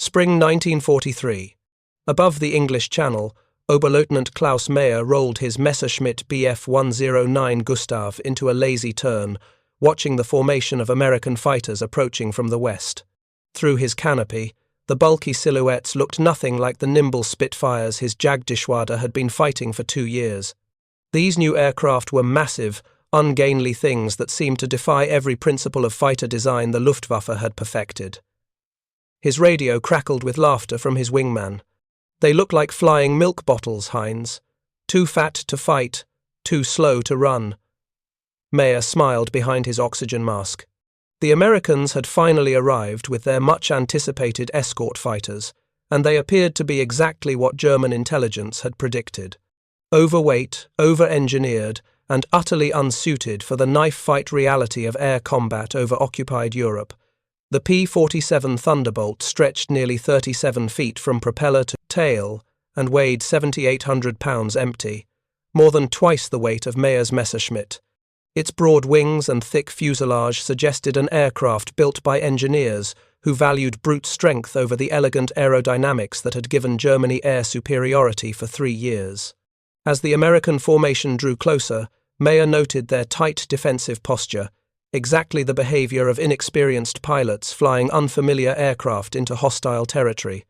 Spring 1943. Above the English Channel, Oberleutnant Klaus Mayer rolled his Messerschmitt BF 109 Gustav into a lazy turn, watching the formation of American fighters approaching from the west. Through his canopy, the bulky silhouettes looked nothing like the nimble Spitfires his Jagdgeschwader had been fighting for 2 years. These new aircraft were massive, ungainly things that seemed to defy every principle of fighter design the Luftwaffe had perfected. His radio crackled with laughter from his wingman. "They look like flying milk bottles, Heinz. Too fat to fight, too slow to run." Mayer smiled behind his oxygen mask. The Americans had finally arrived with their much-anticipated escort fighters, and they appeared to be exactly what German intelligence had predicted. Overweight, over-engineered, and utterly unsuited for the knife-fight reality of air combat over occupied Europe, the P-47 Thunderbolt stretched nearly 37 feet from propeller to tail and weighed 7,800 pounds empty, more than twice the weight of Mayer's Messerschmitt. Its broad wings and thick fuselage suggested an aircraft built by engineers who valued brute strength over the elegant aerodynamics that had given Germany air superiority for 3 years. As the American formation drew closer, Mayer noted their tight defensive posture, exactly the behavior of inexperienced pilots flying unfamiliar aircraft into hostile territory.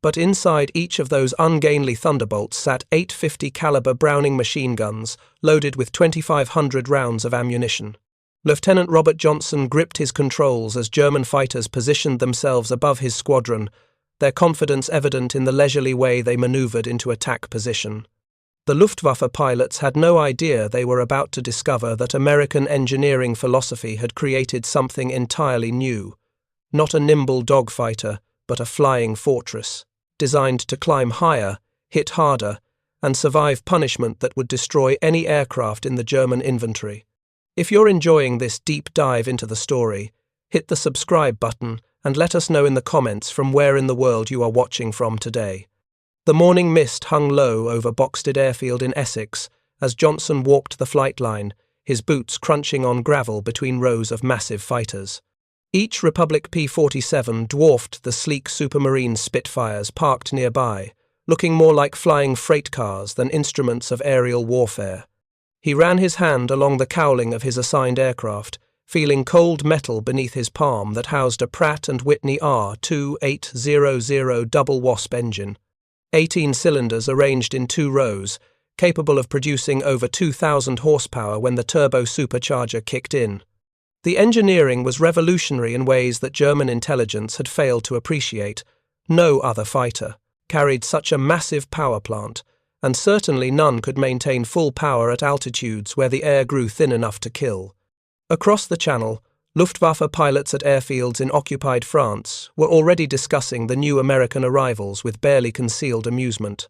But inside each of those ungainly Thunderbolts sat 850 caliber Browning machine guns loaded with 2,500 rounds of ammunition. Lieutenant Robert Johnson gripped his controls as German fighters positioned themselves above his squadron, their confidence evident in the leisurely way they maneuvered into attack position. The Luftwaffe pilots had no idea they were about to discover that American engineering philosophy had created something entirely new. Not a nimble dogfighter, but a flying fortress, designed to climb higher, hit harder, and survive punishment that would destroy any aircraft in the German inventory. If you're enjoying this deep dive into the story, hit the subscribe button and let us know in the comments from where in the world you are watching from today. The morning mist hung low over Boxted Airfield in Essex as Johnson walked the flight line, his boots crunching on gravel between rows of massive fighters. Each Republic P-47 dwarfed the sleek Supermarine Spitfires parked nearby, looking more like flying freight cars than instruments of aerial warfare. He ran his hand along the cowling of his assigned aircraft, feeling cold metal beneath his palm that housed a Pratt & Whitney R2800 double wasp engine. 18 cylinders arranged in 2 rows, capable of producing over 2,000 horsepower when the turbo supercharger kicked in. The engineering was revolutionary in ways that German intelligence had failed to appreciate. No other fighter carried such a massive power plant, and certainly none could maintain full power at altitudes where the air grew thin enough to kill. Across the Channel, Luftwaffe pilots at airfields in occupied France were already discussing the new American arrivals with barely concealed amusement.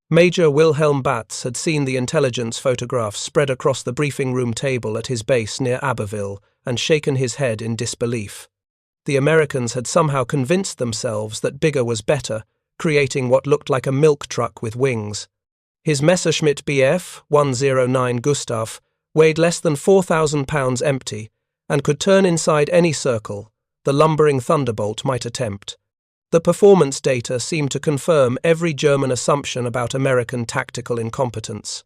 Major Wilhelm Batz had seen the intelligence photographs spread across the briefing room table at his base near Abbeville and shaken his head in disbelief. The Americans had somehow convinced themselves that bigger was better, creating what looked like a milk truck with wings. His Messerschmitt BF 109 Gustav weighed less than 4,000 pounds empty and could turn inside any circle the lumbering Thunderbolt might attempt. The performance data seemed to confirm every German assumption about American tactical incompetence.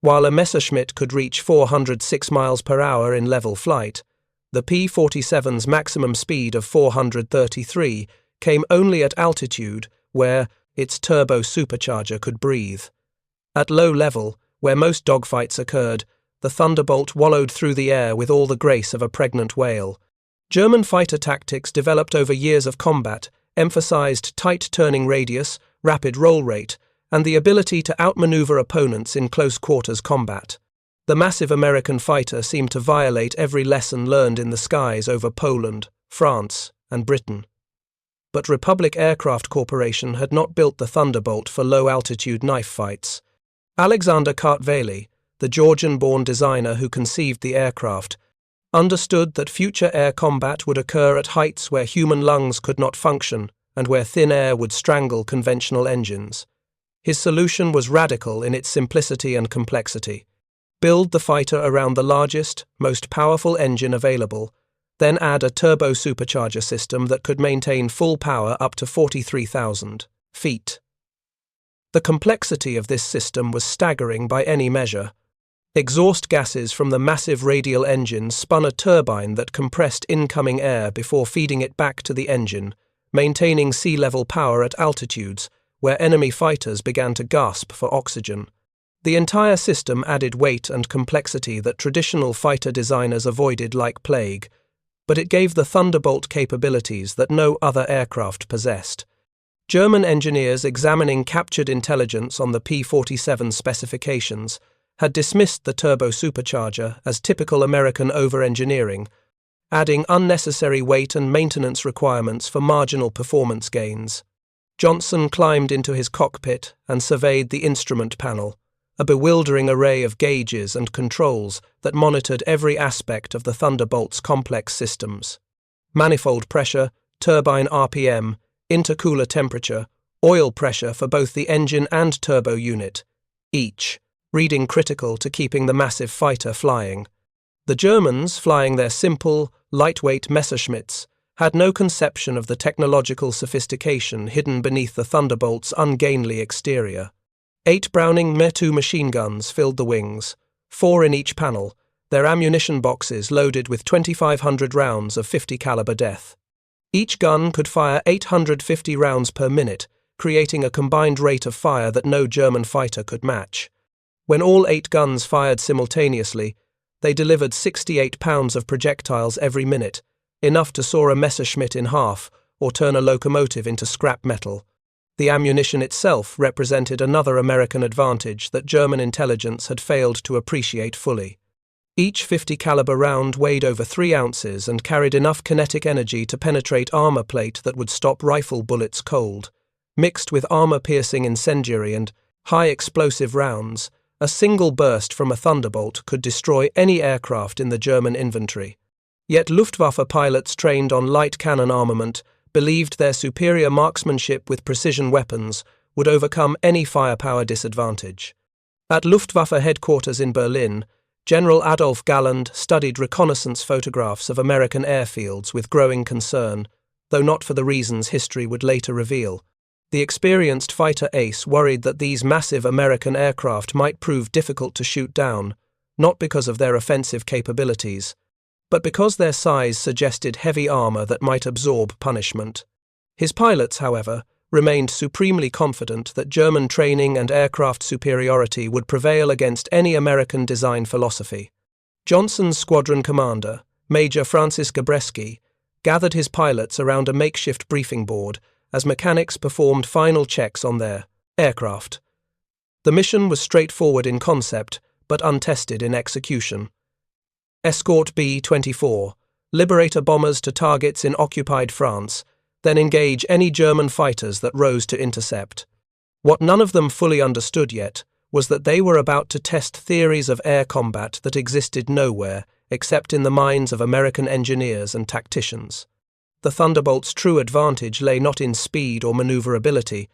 While a Messerschmitt could reach 406 miles per hour in level flight, the P-47's maximum speed of 433 came only at altitude where its turbo supercharger could breathe. At low level, where most dogfights occurred, the Thunderbolt wallowed through the air with all the grace of a pregnant whale. German fighter tactics developed over years of combat emphasized tight turning radius, rapid roll rate, and the ability to outmaneuver opponents in close-quarters combat. The massive American fighter seemed to violate every lesson learned in the skies over Poland, France, and Britain. But Republic Aircraft Corporation had not built the Thunderbolt for low-altitude knife fights. Alexander Kartveli, the Georgian-born designer who conceived the aircraft, understood that future air combat would occur at heights where human lungs could not function and where thin air would strangle conventional engines. His solution was radical in its simplicity and complexity. Build the fighter around the largest, most powerful engine available, Then add a turbo supercharger system that could maintain full power up to 43,000 feet. The complexity of this system was staggering by any measure. Exhaust gases from the massive radial engine spun a turbine that compressed incoming air before feeding it back to the engine, maintaining sea-level power at altitudes where enemy fighters began to gasp for oxygen. The entire system added weight and complexity that traditional fighter designers avoided like plague, but it gave the Thunderbolt capabilities that no other aircraft possessed. German engineers examining captured intelligence on the P-47 specifications had dismissed the turbo supercharger as typical American over-engineering, adding unnecessary weight and maintenance requirements for marginal performance gains. Johnson climbed into his cockpit and surveyed the instrument panel, a bewildering array of gauges and controls that monitored every aspect of the Thunderbolt's complex systems. Manifold pressure, turbine RPM, intercooler temperature, oil pressure for both the engine and turbo unit, each reading critical to keeping the massive fighter flying. The Germans, flying their simple, lightweight Messerschmitts, had no conception of the technological sophistication hidden beneath the Thunderbolt's ungainly exterior. 8 Browning Me-2 machine guns filled the wings, 4 in each panel, their ammunition boxes loaded with 2,500 rounds of 50 caliber death. Each gun could fire 850 rounds per minute, creating a combined rate of fire that no German fighter could match. When all 8 guns fired simultaneously, they delivered 68 pounds of projectiles every minute, enough to saw a Messerschmitt in half or turn a locomotive into scrap metal. The ammunition itself represented another American advantage that German intelligence had failed to appreciate fully. Each 50 caliber round weighed over 3 ounces and carried enough kinetic energy to penetrate armor plate that would stop rifle bullets cold. Mixed with armor-piercing incendiary and high explosive rounds, a single burst from a Thunderbolt could destroy any aircraft in the German inventory. Yet Luftwaffe pilots trained on light cannon armament believed their superior marksmanship with precision weapons would overcome any firepower disadvantage. At Luftwaffe headquarters in Berlin, General Adolf Galland studied reconnaissance photographs of American airfields with growing concern, though not for the reasons history would later reveal. The experienced fighter ace worried that these massive American aircraft might prove difficult to shoot down, not because of their offensive capabilities, but because their size suggested heavy armor that might absorb punishment. His pilots, however, remained supremely confident that German training and aircraft superiority would prevail against any American design philosophy. Johnson's squadron commander, Major Francis Gabreski, gathered his pilots around a makeshift briefing board as mechanics performed final checks on their aircraft. The mission was straightforward in concept, but untested in execution. Escort B-24, Liberator bombers to targets in occupied France, then engage any German fighters that rose to intercept. What none of them fully understood yet was that they were about to test theories of air combat that existed nowhere except in the minds of American engineers and tacticians. The Thunderbolt's true advantage lay not in speed or maneuverability,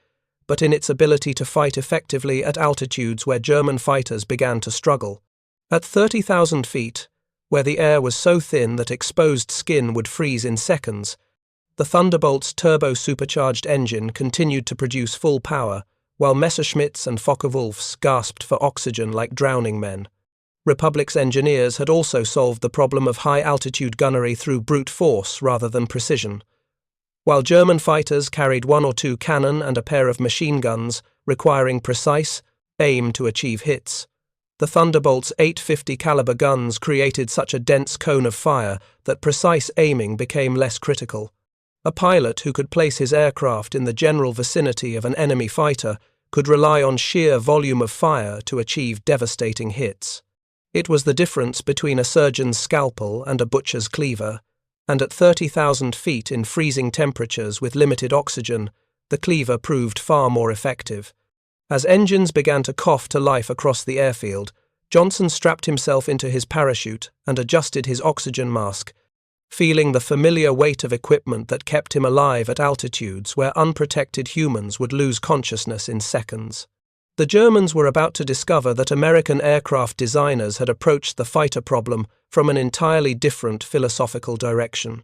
but in its ability to fight effectively at altitudes where German fighters began to struggle. At 30,000 feet, where the air was so thin that exposed skin would freeze in seconds, the Thunderbolt's turbo-supercharged engine continued to produce full power, while Messerschmitts and Focke-Wulfs gasped for oxygen like drowning men. Republic's engineers had also solved the problem of high-altitude gunnery through brute force rather than precision. While German fighters carried 1 or 2 cannon and a pair of machine guns, requiring precise aim to achieve hits, the Thunderbolt's 850 caliber guns created such a dense cone of fire that precise aiming became less critical. A pilot who could place his aircraft in the general vicinity of an enemy fighter could rely on sheer volume of fire to achieve devastating hits. It was the difference between a surgeon's scalpel and a butcher's cleaver, and at 30,000 feet in freezing temperatures with limited oxygen, the cleaver proved far more effective. As engines began to cough to life across the airfield, Johnson strapped himself into his parachute and adjusted his oxygen mask, feeling the familiar weight of equipment that kept him alive at altitudes where unprotected humans would lose consciousness in seconds. The Germans were about to discover that American aircraft designers had approached the fighter problem from an entirely different philosophical direction.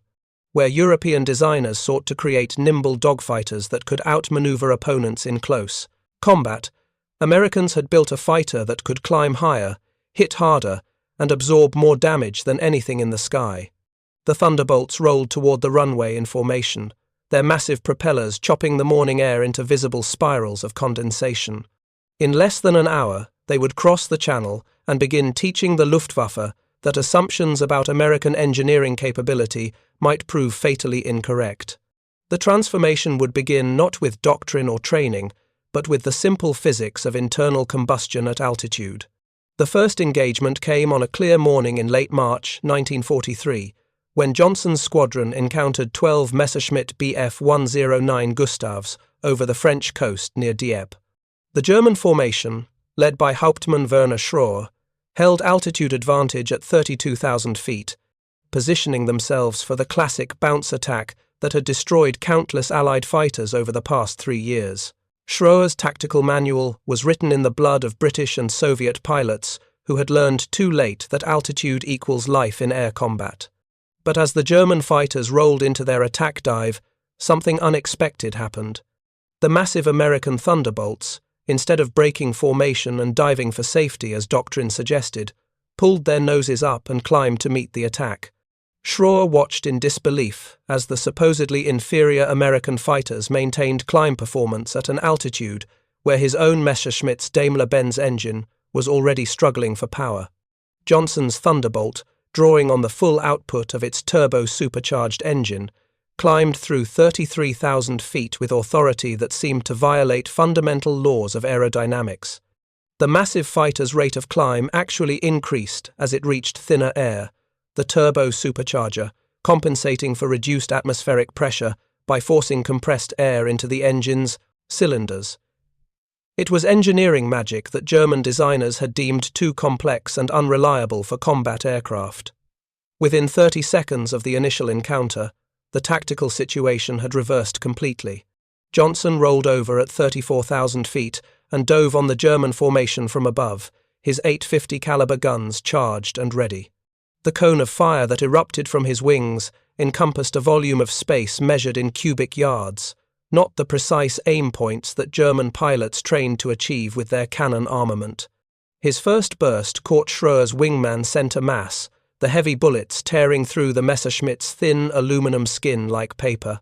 Where European designers sought to create nimble dogfighters that could outmaneuver opponents in close combat, Americans had built a fighter that could climb higher, hit harder, and absorb more damage than anything in the sky. The Thunderbolts rolled toward the runway in formation, their massive propellers chopping the morning air into visible spirals of condensation. In less than an hour, they would cross the channel and begin teaching the Luftwaffe that assumptions about American engineering capability might prove fatally incorrect. The transformation would begin not with doctrine or training, but with the simple physics of internal combustion at altitude. The first engagement came on a clear morning in late March 1943, when Johnson's squadron encountered 12 Messerschmitt BF 109 Gustavs over the French coast near Dieppe. The German formation, led by Hauptmann Werner Schroer, held altitude advantage at 32,000 feet, positioning themselves for the classic bounce attack that had destroyed countless Allied fighters over the past 3 years. Schroer's tactical manual was written in the blood of British and Soviet pilots who had learned too late that altitude equals life in air combat. But as the German fighters rolled into their attack dive, something unexpected happened. The massive American Thunderbolts, instead of breaking formation and diving for safety as doctrine suggested, pulled their noses up and climbed to meet the attack. Schroer watched in disbelief as the supposedly inferior American fighters maintained climb performance at an altitude where his own Messerschmitt's Daimler-Benz engine was already struggling for power. Johnson's Thunderbolt, drawing on the full output of its turbo-supercharged engine, climbed through 33,000 feet with authority that seemed to violate fundamental laws of aerodynamics. The massive fighter's rate of climb actually increased as it reached thinner air, the turbo-supercharger compensating for reduced atmospheric pressure by forcing compressed air into the engine's cylinders. It was engineering magic that German designers had deemed too complex and unreliable for combat aircraft. Within 30 seconds of the initial encounter, the tactical situation had reversed completely. Johnson rolled over at 34,000 feet and dove on the German formation from above, his .850 caliber guns charged and ready. The cone of fire that erupted from his wings encompassed a volume of space measured in cubic yards, not the precise aim points that German pilots trained to achieve with their cannon armament. His first burst caught Schroer's wingman center mass, the heavy bullets tearing through the Messerschmitt's thin aluminum skin like paper.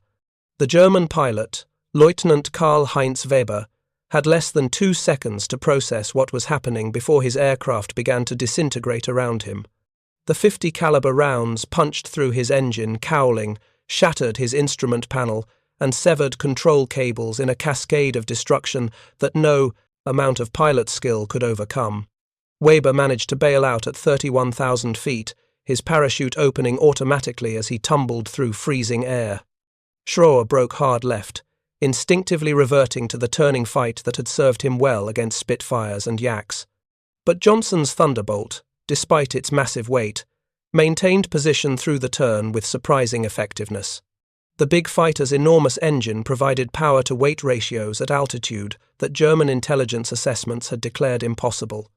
The German pilot, Lieutenant Karl-Heinz Weber, had less than 2 seconds to process what was happening before his aircraft began to disintegrate around him. The .50 caliber rounds punched through his engine, cowling, shattered his instrument panel, and severed control cables in a cascade of destruction that no amount of pilot skill could overcome. Weber managed to bail out at 31,000 feet, his parachute opening automatically as he tumbled through freezing air. Schroer broke hard left, instinctively reverting to the turning fight that had served him well against Spitfires and Yaks. But Johnson's Thunderbolt, despite its massive weight, maintained position through the turn with surprising effectiveness. The big fighter's enormous engine provided power-to-weight ratios at altitude that German intelligence assessments had declared impossible.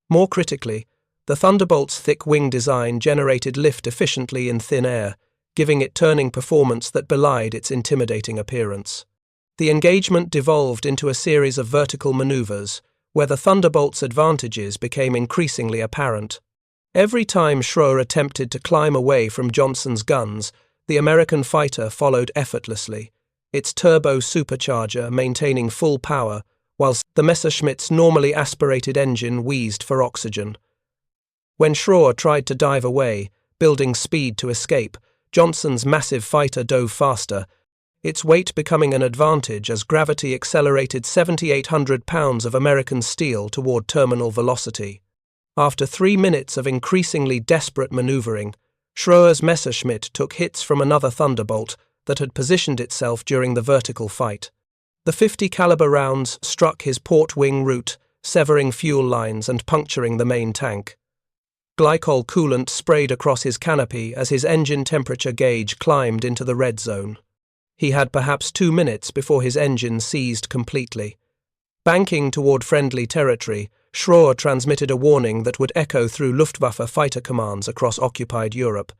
More critically, the Thunderbolt's thick wing design generated lift efficiently in thin air, giving it turning performance that belied its intimidating appearance. The engagement devolved into a series of vertical maneuvers, where the Thunderbolt's advantages became increasingly apparent. Every time Schroer attempted to climb away from Johnson's guns, the American fighter followed effortlessly, its turbo-supercharger maintaining full power, whilst the Messerschmitt's normally aspirated engine wheezed for oxygen. When Schroer tried to dive away, building speed to escape, Johnson's massive fighter dove faster, its weight becoming an advantage as gravity accelerated 7,800 pounds of American steel toward terminal velocity. After 3 minutes of increasingly desperate maneuvering, Schroer's Messerschmitt took hits from another Thunderbolt that had positioned itself during the vertical fight. The .50 caliber rounds struck his port wing route, severing fuel lines and puncturing the main tank. Glycol coolant sprayed across his canopy as his engine temperature gauge climbed into the red zone. He had perhaps 2 minutes before his engine seized completely. Banking toward friendly territory, Schroer transmitted a warning that would echo through Luftwaffe fighter commands across occupied Europe.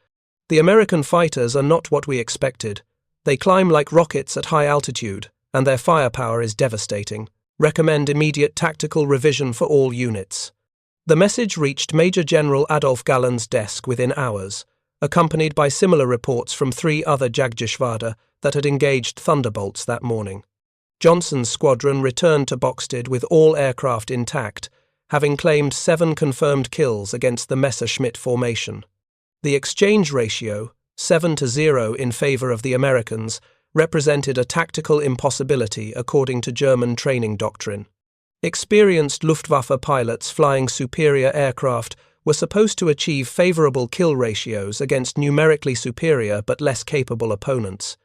The American fighters are not what we expected. They climb like rockets at high altitude, and their firepower is devastating. Recommend immediate tactical revision for all units. The message reached Major General Adolf Gallen's desk within hours, accompanied by similar reports from 3 other Jagdgeschwader that had engaged Thunderbolts that morning. Johnson's squadron returned to Boxted with all aircraft intact, having claimed 7 confirmed kills against the Messerschmitt formation. The exchange ratio, 7-0 in favor of the Americans, represented a tactical impossibility according to German training doctrine. Experienced Luftwaffe pilots flying superior aircraft were supposed to achieve favorable kill ratios against numerically superior but less capable opponents.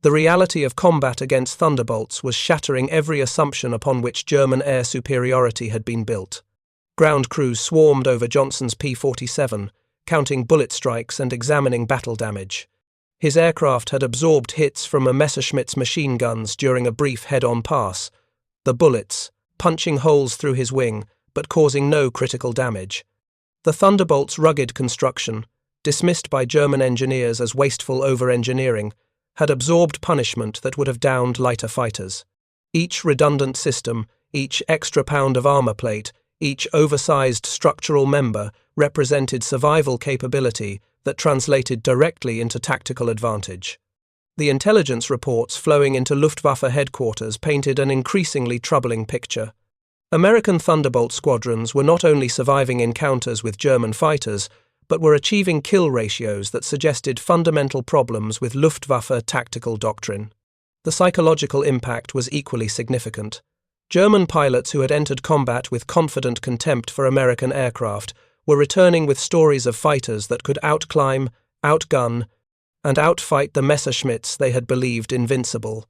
The reality of combat against Thunderbolts was shattering every assumption upon which German air superiority had been built. Ground crews swarmed over Johnson's P-47, counting bullet strikes and examining battle damage. His aircraft had absorbed hits from a Messerschmitt's machine guns during a brief head-on pass, the bullets punching holes through his wing but causing no critical damage. The Thunderbolt's rugged construction, dismissed by German engineers as wasteful over-engineering, had absorbed punishment that would have downed lighter fighters. Each redundant system, each extra pound of armor plate, each oversized structural member represented survival capability that translated directly into tactical advantage. The intelligence reports flowing into Luftwaffe headquarters painted an increasingly troubling picture. American Thunderbolt squadrons were not only surviving encounters with German fighters, but were achieving kill ratios that suggested fundamental problems with Luftwaffe tactical doctrine. The psychological impact was equally significant. German pilots who had entered combat with confident contempt for American aircraft were returning with stories of fighters that could outclimb, outgun, and outfight the Messerschmitts they had believed invincible.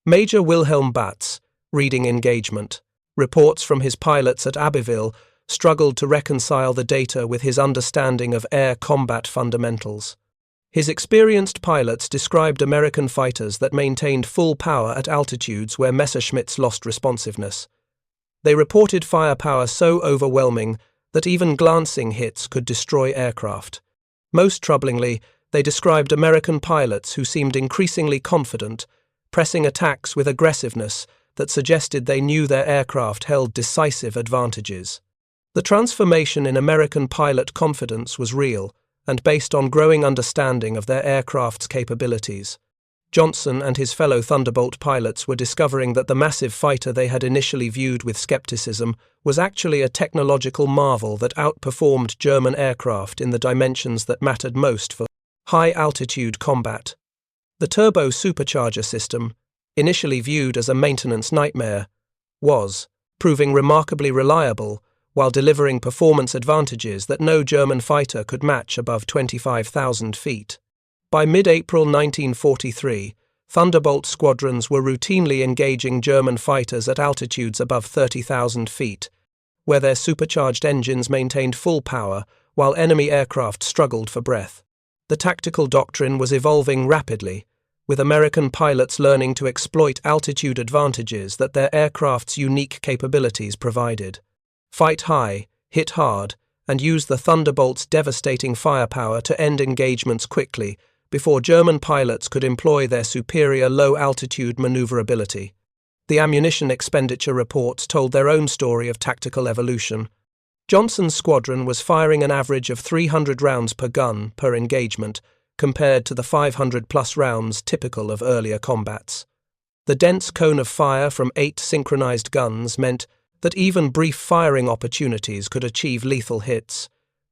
Major Wilhelm Batz, reading engagement, reports from his pilots at Abbeville struggled to reconcile the data with his understanding of air combat fundamentals. His experienced pilots described American fighters that maintained full power at altitudes where Messerschmitts lost responsiveness. They reported firepower so overwhelming that even glancing hits could destroy aircraft. Most troublingly, they described American pilots who seemed increasingly confident, pressing attacks with aggressiveness that suggested they knew their aircraft held decisive advantages. The transformation in American pilot confidence was real and based on growing understanding of their aircraft's capabilities. Johnson and his fellow Thunderbolt pilots were discovering that the massive fighter they had initially viewed with skepticism was actually a technological marvel that outperformed German aircraft in the dimensions that mattered most for high-altitude combat. The turbo supercharger system, initially viewed as a maintenance nightmare, was proving remarkably reliable while delivering performance advantages that no German fighter could match above 25,000 feet. By mid-April 1943, Thunderbolt squadrons were routinely engaging German fighters at altitudes above 30,000 feet, where their supercharged engines maintained full power while enemy aircraft struggled for breath. The tactical doctrine was evolving rapidly, with American pilots learning to exploit altitude advantages that their aircraft's unique capabilities provided. Fight high, hit hard, and use the Thunderbolt's devastating firepower to end engagements quickly before German pilots could employ their superior low-altitude maneuverability. The ammunition expenditure reports told their own story of tactical evolution. Johnson's squadron was firing an average of 300 rounds per gun per engagement, compared to the 500-plus rounds typical of earlier combats. The dense cone of fire from 8 synchronized guns meant that even brief firing opportunities could achieve lethal hits.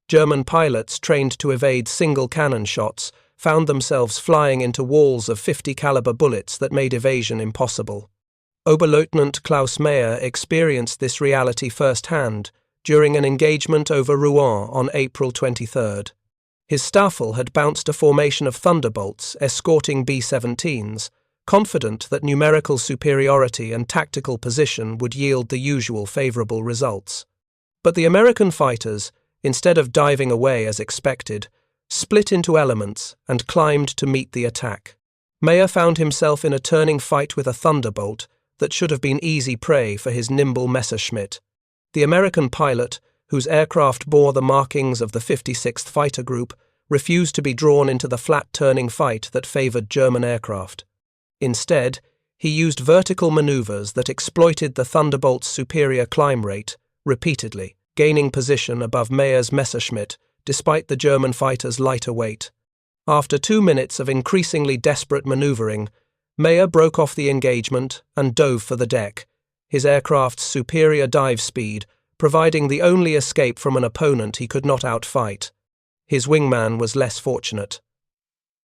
German pilots trained to evade single cannon shots found themselves flying into walls of 50-caliber bullets that made evasion impossible. Oberleutnant Klaus Mayer experienced this reality firsthand during an engagement over Rouen on April 23. His Staffel had bounced a formation of Thunderbolts escorting B-17s, confident that numerical superiority and tactical position would yield the usual favorable results. But the American fighters, instead of diving away as expected, split into elements and climbed to meet the attack. Mayer found himself in a turning fight with a Thunderbolt that should have been easy prey for his nimble Messerschmitt. The American pilot, whose aircraft bore the markings of the 56th Fighter Group, refused to be drawn into the flat-turning fight that favored German aircraft. Instead, he used vertical maneuvers that exploited the Thunderbolt's superior climb rate, repeatedly, gaining position above Mayer's Messerschmitt despite the German fighter's lighter weight. After 2 minutes of increasingly desperate maneuvering, Mayer broke off the engagement and dove for the deck, his aircraft's superior dive speed providing the only escape from an opponent he could not outfight. His wingman was less fortunate.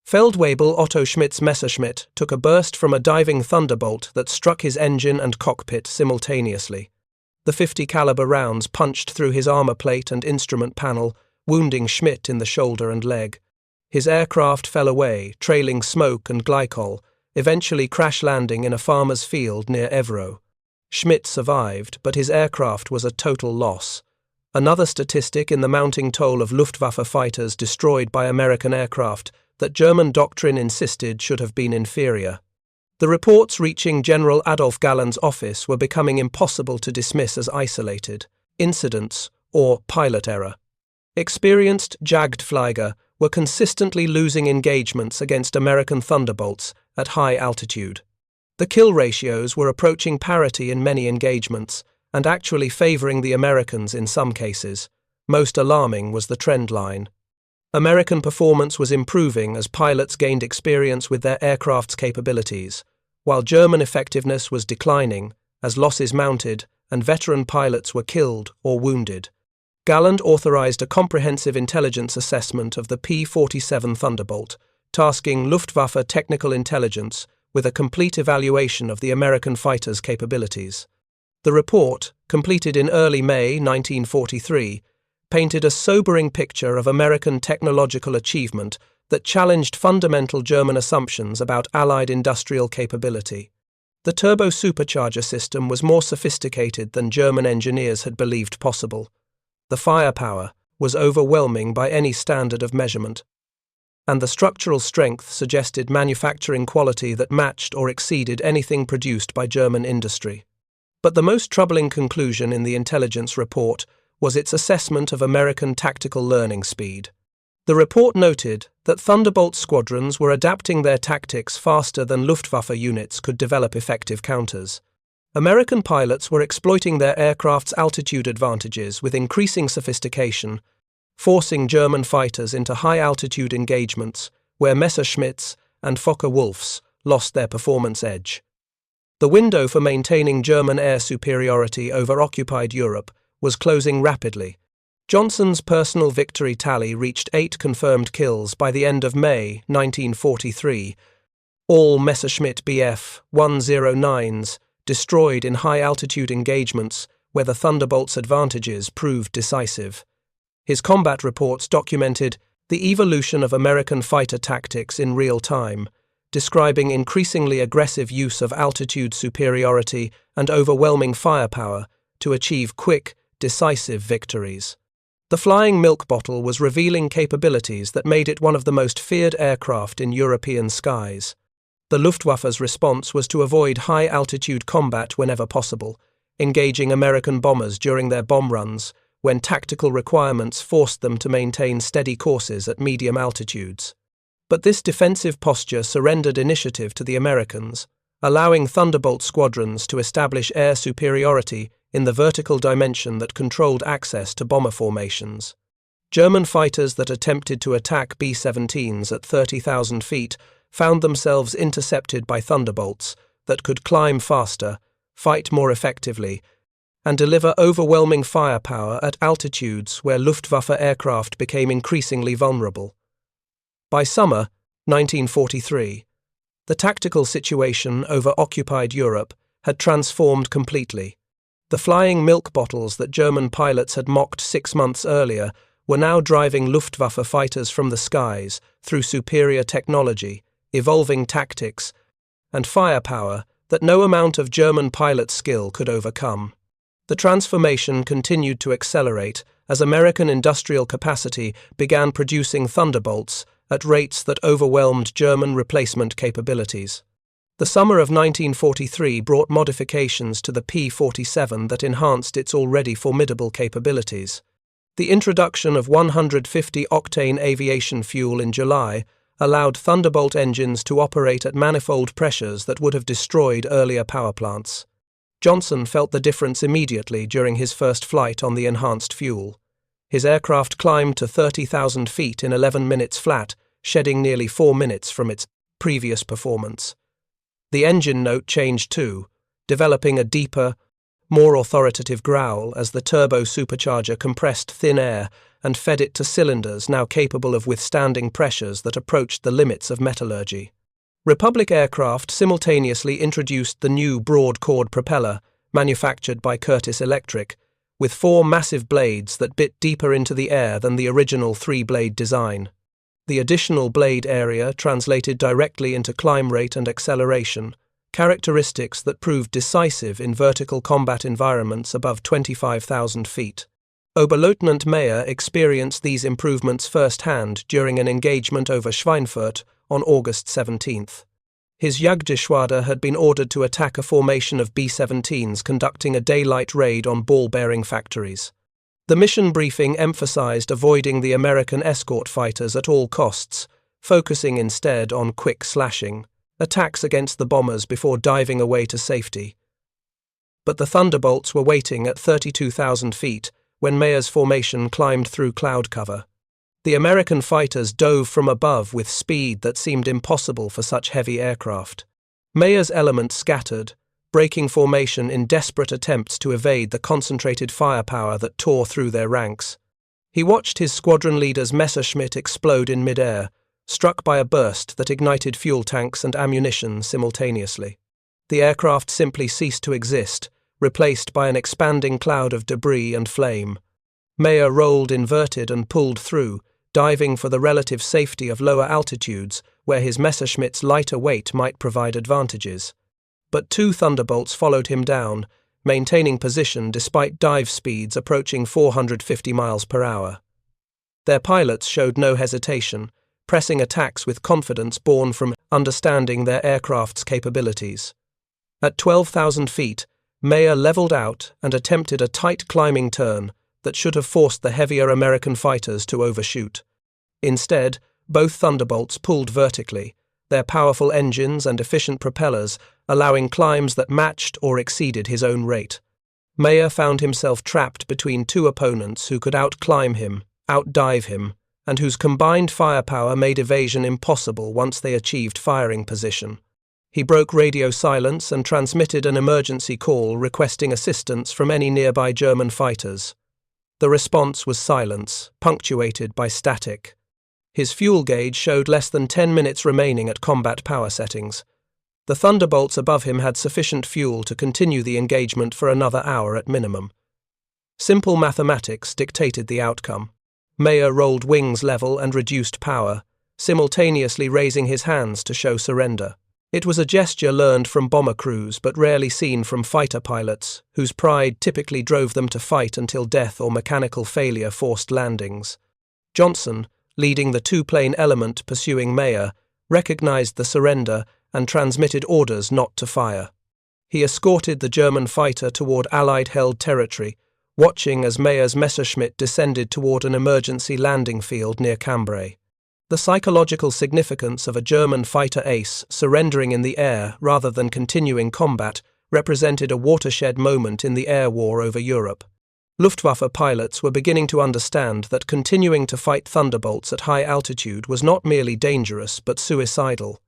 Feldwebel Otto Schmidt's Messerschmitt took a burst from a diving Thunderbolt that struck his engine and cockpit simultaneously. The 50 caliber rounds punched through his armor plate and instrument panel, wounding Schmidt in the shoulder and leg. His aircraft fell away, trailing smoke and glycol, eventually crash-landing in a farmer's field near Evro. Schmidt survived, but his aircraft was a total loss. Another statistic in the mounting toll of Luftwaffe fighters destroyed by American aircraft that German doctrine insisted should have been inferior. The reports reaching General Adolf Galland's office were becoming impossible to dismiss as isolated incidents or pilot error. Experienced Jagdgeschwader were consistently losing engagements against American Thunderbolts at high altitude. The kill ratios were approaching parity in many engagements, and actually favoring the Americans in some cases. Most alarming was the trend line. American performance was improving as pilots gained experience with their aircraft's capabilities, while German effectiveness was declining as losses mounted and veteran pilots were killed or wounded. Galland authorized a comprehensive intelligence assessment of the P-47 Thunderbolt, tasking Luftwaffe Technical Intelligence with a complete evaluation of the American fighter's capabilities. The report, completed in early May 1943, painted a sobering picture of American technological achievement that challenged fundamental German assumptions about Allied industrial capability. The turbo supercharger system was more sophisticated than German engineers had believed possible. The firepower was overwhelming by any standard of measurement, and the structural strength suggested manufacturing quality that matched or exceeded anything produced by German industry. But the most troubling conclusion in the intelligence report was its assessment of American tactical learning speed. The report noted that Thunderbolt squadrons were adapting their tactics faster than Luftwaffe units could develop effective counters. American pilots were exploiting their aircraft's altitude advantages with increasing sophistication, forcing German fighters into high-altitude engagements where Messerschmitts and Focke-Wulfs lost their performance edge. The window for maintaining German air superiority over occupied Europe was closing rapidly. Johnson's personal victory tally reached 8 confirmed kills by the end of May 1943, all Messerschmitt BF 109s destroyed in high-altitude engagements where the Thunderbolt's advantages proved decisive. His combat reports documented the evolution of American fighter tactics in real time, describing increasingly aggressive use of altitude superiority and overwhelming firepower to achieve quick, decisive victories. The flying milk bottle was revealing capabilities that made it one of the most feared aircraft in European skies. The Luftwaffe's response was to avoid high-altitude combat whenever possible, engaging American bombers during their bomb runs when tactical requirements forced them to maintain steady courses at medium altitudes. But this defensive posture surrendered initiative to the Americans, allowing Thunderbolt squadrons to establish air superiority in the vertical dimension that controlled access to bomber formations. German fighters that attempted to attack B-17s at 30,000 feet found themselves intercepted by Thunderbolts that could climb faster, fight more effectively, and deliver overwhelming firepower at altitudes where Luftwaffe aircraft became increasingly vulnerable. By summer 1943, the tactical situation over occupied Europe had transformed completely. The flying milk bottles that German pilots had mocked 6 months earlier were now driving Luftwaffe fighters from the skies through superior technology, evolving tactics, and firepower that no amount of German pilot skill could overcome. The transformation continued to accelerate as American industrial capacity began producing Thunderbolts at rates that overwhelmed German replacement capabilities. The summer of 1943 brought modifications to the P-47 that enhanced its already formidable capabilities. The introduction of 150-octane aviation fuel in July allowed Thunderbolt engines to operate at manifold pressures that would have destroyed earlier power plants. Johnson felt the difference immediately during his first flight on the enhanced fuel. His aircraft climbed to 30,000 feet in 11 minutes flat, shedding nearly 4 minutes from its previous performance. The engine note changed too, developing a deeper, more authoritative growl as the turbo supercharger compressed thin air and fed it to cylinders now capable of withstanding pressures that approached the limits of metallurgy. Republic Aircraft simultaneously introduced the new broad-chord propeller, manufactured by Curtiss Electric, with 4 massive blades that bit deeper into the air than the original 3-blade design. The additional blade area translated directly into climb rate and acceleration, characteristics that proved decisive in vertical combat environments above 25,000 feet. Oberleutnant Mayer experienced these improvements firsthand during an engagement over Schweinfurt on August 17. His Jagdgeschwader had been ordered to attack a formation of B-17s conducting a daylight raid on ball-bearing factories. The mission briefing emphasized avoiding the American escort fighters at all costs, focusing instead on quick slashing, attacks against the bombers before diving away to safety. But the Thunderbolts were waiting at 32,000 feet when Mayer's formation climbed through cloud cover. The American fighters dove from above with speed that seemed impossible for such heavy aircraft. Mayer's element scattered, breaking formation in desperate attempts to evade the concentrated firepower that tore through their ranks. He watched his squadron leader's Messerschmitt explode in midair, struck by a burst that ignited fuel tanks and ammunition simultaneously. The aircraft simply ceased to exist, replaced by an expanding cloud of debris and flame. Mayer rolled inverted and pulled through, diving for the relative safety of lower altitudes where his Messerschmitt's lighter weight might provide advantages. But 2 Thunderbolts followed him down, maintaining position despite dive speeds approaching 450 miles per hour. Their pilots showed no hesitation, pressing attacks with confidence born from understanding their aircraft's capabilities. At 12,000 feet, Mayer leveled out and attempted a tight climbing turn that should have forced the heavier American fighters to overshoot. Instead, both Thunderbolts pulled vertically, their powerful engines and efficient propellers allowing climbs that matched or exceeded his own rate. Mayer found himself trapped between 2 opponents who could outclimb him, outdive him, and whose combined firepower made evasion impossible once they achieved firing position. He broke radio silence and transmitted an emergency call requesting assistance from any nearby German fighters. The response was silence, punctuated by static. His fuel gauge showed less than 10 minutes remaining at combat power settings. The Thunderbolts above him had sufficient fuel to continue the engagement for another hour at minimum. Simple mathematics dictated the outcome. Mayer rolled wings level and reduced power, simultaneously raising his hands to show surrender. It was a gesture learned from bomber crews but rarely seen from fighter pilots, whose pride typically drove them to fight until death or mechanical failure forced landings. Johnson, leading the 2-plane element pursuing Mayer, recognized the surrender and transmitted orders not to fire. He escorted the German fighter toward Allied-held territory, watching as Mayer's Messerschmitt descended toward an emergency landing field near Cambrai. The psychological significance of a German fighter ace surrendering in the air rather than continuing combat represented a watershed moment in the air war over Europe. Luftwaffe pilots were beginning to understand that continuing to fight Thunderbolts at high altitude was not merely dangerous but suicidal.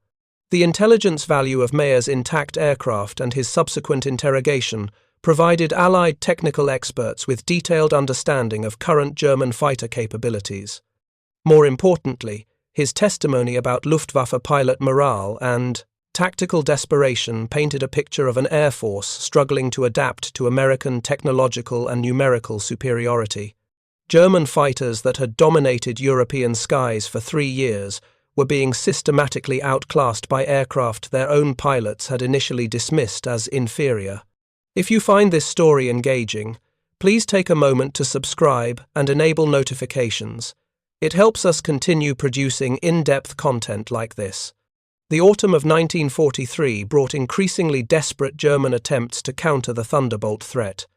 The intelligence value of Mayer's intact aircraft and his subsequent interrogation provided Allied technical experts with detailed understanding of current German fighter capabilities. More importantly, his testimony about Luftwaffe pilot morale and tactical desperation painted a picture of an air force struggling to adapt to American technological and numerical superiority. German fighters that had dominated European skies for 3 years were being systematically outclassed by aircraft their own pilots had initially dismissed as inferior. If you find this story engaging, please take a moment to subscribe and enable notifications. It helps us continue producing in-depth content like this. The autumn of 1943 brought increasingly desperate German attempts to counter the Thunderbolt threat.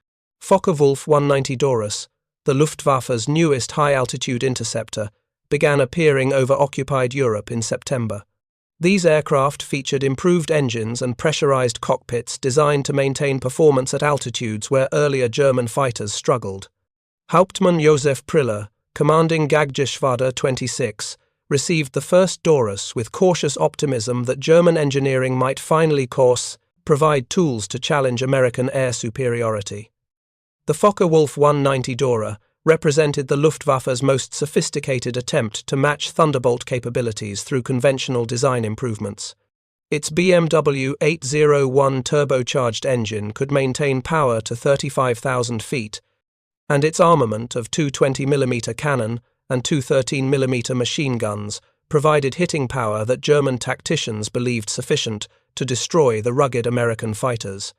Focke-Wulf 190 Dorus, the Luftwaffe's newest high-altitude interceptor, began appearing over occupied Europe in September. These aircraft featured improved engines and pressurized cockpits designed to maintain performance at altitudes where earlier German fighters struggled. Hauptmann Josef Priller, commanding Jagdgeschwader 26, received the first Dorus with cautious optimism that German engineering might finally provide tools to challenge American air superiority. The Focke-Wulf 190 Dora represented the Luftwaffe's most sophisticated attempt to match Thunderbolt capabilities through conventional design improvements. Its BMW 801 turbocharged engine could maintain power to 35,000 feet, and its armament of two 20mm cannon and two 13mm machine guns provided hitting power that German tacticians believed sufficient to destroy the rugged American fighters.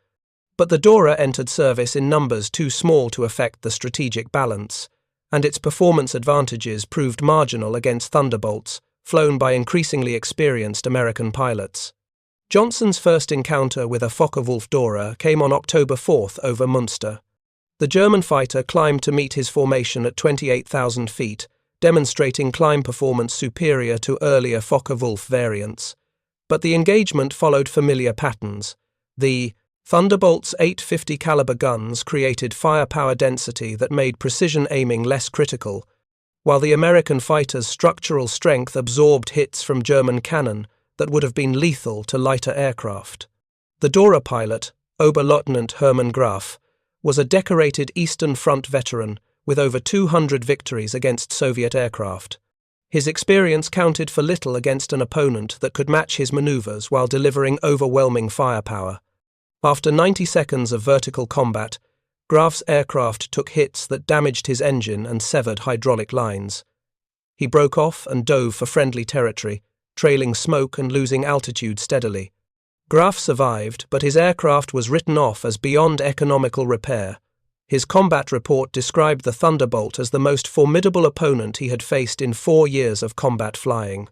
But the Dora entered service in numbers too small to affect the strategic balance, and its performance advantages proved marginal against Thunderbolts, flown by increasingly experienced American pilots. Johnson's first encounter with a Focke-Wulf Dora came on October 4th over Munster. The German fighter climbed to meet his formation at 28,000 feet, demonstrating climb performance superior to earlier Focke-Wulf variants. But the engagement followed familiar patterns. The Thunderbolt's 850 caliber guns created firepower density that made precision aiming less critical, while the American fighter's structural strength absorbed hits from German cannon that would have been lethal to lighter aircraft. The Dora pilot, Oberleutnant Hermann Graf, was a decorated Eastern Front veteran with over 200 victories against Soviet aircraft. His experience counted for little against an opponent that could match his maneuvers while delivering overwhelming firepower. After 90 seconds of vertical combat, Graf's aircraft took hits that damaged his engine and severed hydraulic lines. He broke off and dove for friendly territory, trailing smoke and losing altitude steadily. Graf survived, but his aircraft was written off as beyond economical repair. His combat report described the Thunderbolt as the most formidable opponent he had faced in 4 years of combat flying.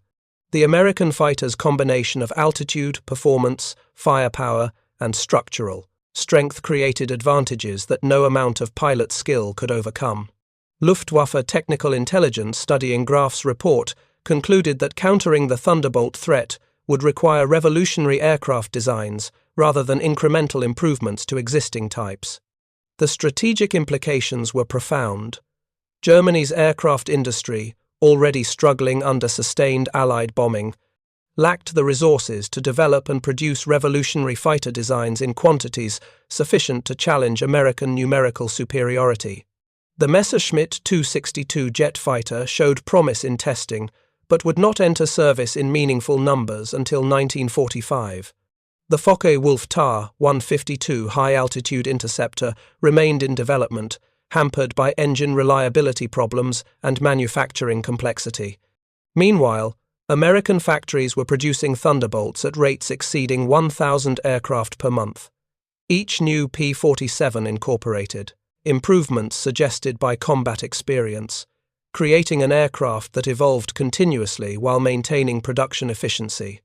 The American fighter's combination of altitude, performance, firepower, and structural strength created advantages that no amount of pilot skill could overcome. Luftwaffe technical intelligence studying Graf's report concluded that countering the Thunderbolt threat would require revolutionary aircraft designs rather than incremental improvements to existing types. The strategic implications were profound. Germany's aircraft industry, already struggling under sustained Allied bombing, lacked the resources to develop and produce revolutionary fighter designs in quantities sufficient to challenge American numerical superiority. The Messerschmitt 262 jet fighter showed promise in testing, but would not enter service in meaningful numbers until 1945. The Focke-Wulf Ta-152 high-altitude interceptor remained in development, hampered by engine reliability problems and manufacturing complexity. Meanwhile, American factories were producing Thunderbolts at rates exceeding 1,000 aircraft per month. Each new P-47 incorporated improvements suggested by combat experience, creating an aircraft that evolved continuously while maintaining production efficiency.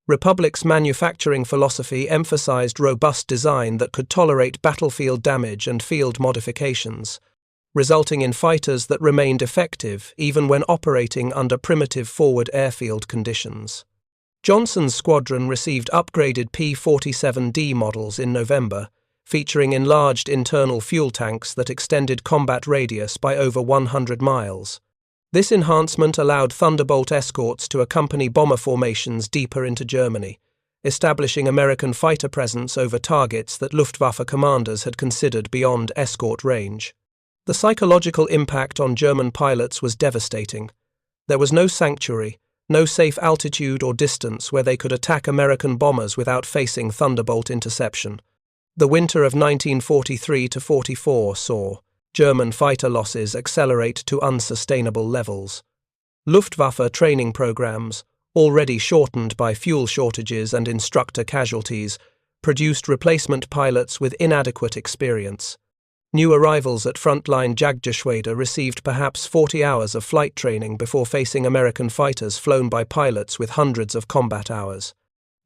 Republic's manufacturing philosophy emphasized robust design that could tolerate battlefield damage and field modifications, resulting in fighters that remained effective even when operating under primitive forward airfield conditions. Johnson's squadron received upgraded P-47D models in November, featuring enlarged internal fuel tanks that extended combat radius by over 100 miles. This enhancement allowed Thunderbolt escorts to accompany bomber formations deeper into Germany, establishing American fighter presence over targets that Luftwaffe commanders had considered beyond escort range. The psychological impact on German pilots was devastating. There was no sanctuary, no safe altitude or distance where they could attack American bombers without facing Thunderbolt interception. The winter of 1943-44 saw German fighter losses accelerate to unsustainable levels. Luftwaffe training programs, already shortened by fuel shortages and instructor casualties, produced replacement pilots with inadequate experience. New arrivals at frontline Jagdgeschwader received perhaps 40 hours of flight training before facing American fighters flown by pilots with hundreds of combat hours.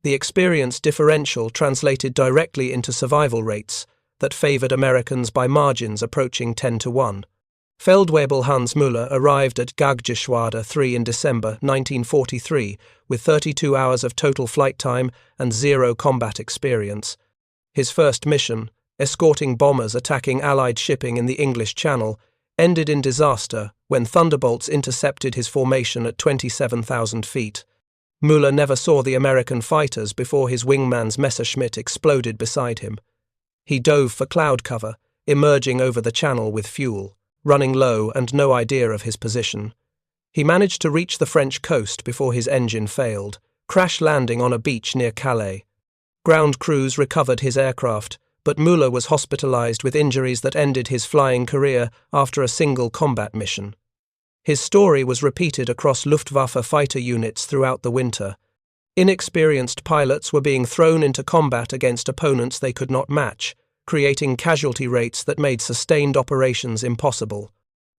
The experience differential translated directly into survival rates that favored Americans by margins approaching 10-1. Feldwebel Hans Müller arrived at Jagdgeschwader 3 in December 1943 with 32 hours of total flight time and 0 combat experience. His first mission, escorting bombers attacking Allied shipping in the English Channel, ended in disaster when Thunderbolts intercepted his formation at 27,000 feet. Müller never saw the American fighters before his wingman's Messerschmitt exploded beside him. He dove for cloud cover, emerging over the channel with fuel, running low and no idea of his position. He managed to reach the French coast before his engine failed, crash landing on a beach near Calais. Ground crews recovered his aircraft, but Müller was hospitalized with injuries that ended his flying career after a single combat mission. His story was repeated across Luftwaffe fighter units throughout the winter. Inexperienced pilots were being thrown into combat against opponents they could not match, creating casualty rates that made sustained operations impossible.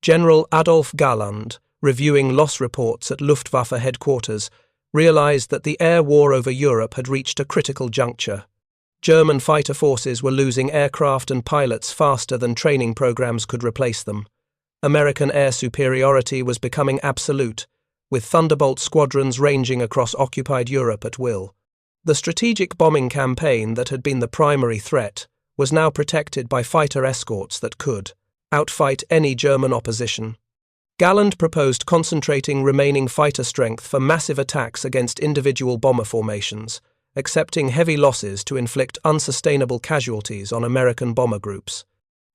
General Adolf Galland, reviewing loss reports at Luftwaffe headquarters, realized that the air war over Europe had reached a critical juncture. German fighter forces were losing aircraft and pilots faster than training programs could replace them. American air superiority was becoming absolute, with Thunderbolt squadrons ranging across occupied Europe at will. The strategic bombing campaign that had been the primary threat was now protected by fighter escorts that could outfight any German opposition. Galland proposed concentrating remaining fighter strength for massive attacks against individual bomber formations, accepting heavy losses to inflict unsustainable casualties on American bomber groups.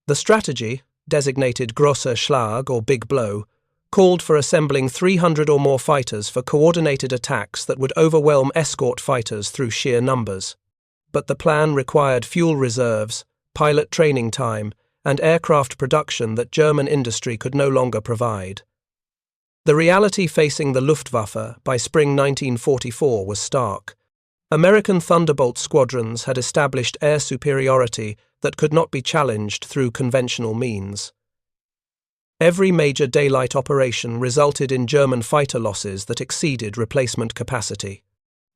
The strategy, designated Grosser Schlag or Big Blow, called for assembling 300 or more fighters for coordinated attacks that would overwhelm escort fighters through sheer numbers. But the plan required fuel reserves, pilot training time, and aircraft production that German industry could no longer provide. The reality facing the Luftwaffe by spring 1944 was stark. American Thunderbolt squadrons had established air superiority that could not be challenged through conventional means. Every major daylight operation resulted in German fighter losses that exceeded replacement capacity.